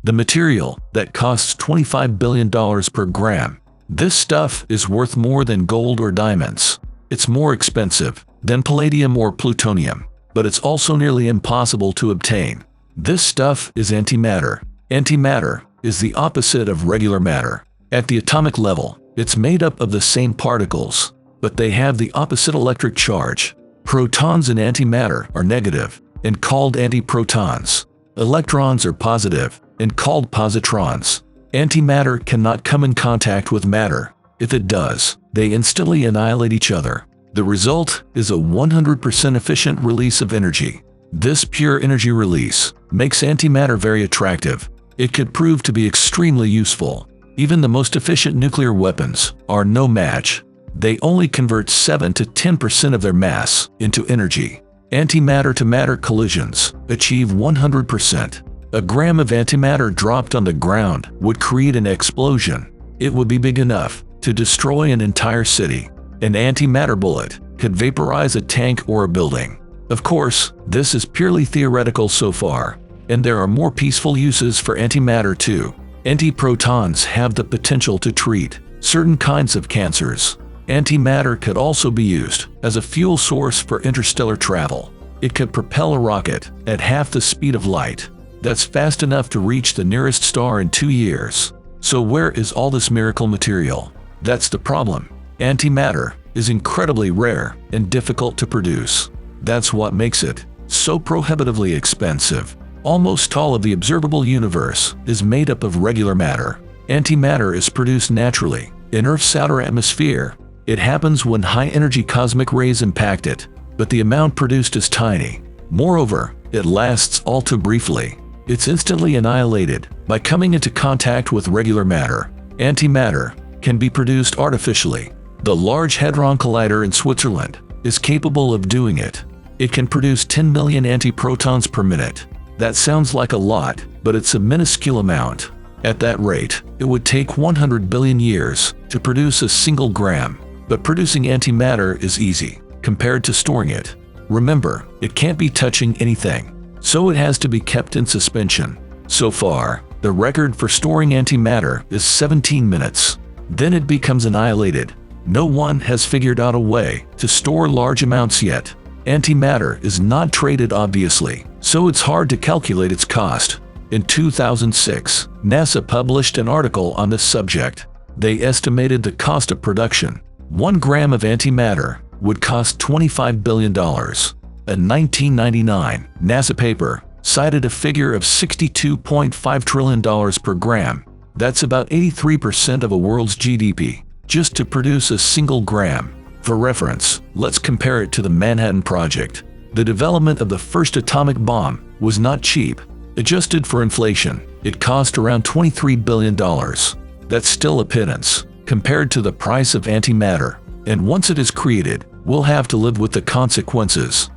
the material that costs $25 billion per gram. This stuff is worth more than gold or diamonds. It's more expensive than palladium or plutonium, but it's also nearly impossible to obtain. This stuff is antimatter. Antimatter is the opposite of regular matter. At the atomic level, it's made up of the same particles, but they have the opposite electric charge. Protons in antimatter are negative and called antiprotons. Electrons are positive and called positrons. Antimatter cannot come in contact with matter. If it does, they instantly annihilate each other. The result is a 100% efficient release of energy. This pure energy release makes antimatter very attractive. It could prove to be extremely useful. Even the most efficient nuclear weapons are no match. They only convert 7 to 10% of their mass into energy. Antimatter-to-matter collisions achieve 100%. A gram of antimatter dropped on the ground would create an explosion. It would be big enough to destroy an entire city. An antimatter bullet could vaporize a tank or a building. Of course, this is purely theoretical so far, and there are more peaceful uses for antimatter too. Antiprotons have the potential to treat certain kinds of cancers. Antimatter could also be used as a fuel source for interstellar travel. It could propel a rocket at half the speed of light. That's fast enough to reach the nearest star in 2 years. So where is all this miracle material? That's the problem. Antimatter is incredibly rare and difficult to produce. That's what makes it so prohibitively expensive. Almost all of the observable universe is made up of regular matter. Antimatter is produced naturally in Earth's outer atmosphere. It happens when high-energy cosmic rays impact it, but the amount produced is tiny. Moreover, it lasts all too briefly. It's instantly annihilated by coming into contact with regular matter. Antimatter can be produced artificially. The Large Hadron Collider in Switzerland is capable of doing it. It can produce 10 million antiprotons per minute. That sounds like a lot, but it's a minuscule amount. At that rate, it would take 100 billion years to produce a single gram. But producing antimatter is easy compared to storing it. Remember, it can't be touching anything, so it has to be kept in suspension. So far, the record for storing antimatter is 17 minutes. Then it becomes annihilated. No one has figured out a way to store large amounts yet. Antimatter is not traded obviously, so it's hard to calculate its cost. In 2006, NASA published an article on this subject. They estimated the cost of production. 1 gram of antimatter would cost $25 billion. A 1999 NASA paper cited a figure of $62.5 trillion per gram. That's about 83% of a world's GDP, just to produce a single gram. For reference, let's compare it to the Manhattan Project. The development of the first atomic bomb was not cheap. Adjusted for inflation, it cost around $23 billion. That's still a pittance compared to the price of antimatter. And once it is created, we'll have to live with the consequences.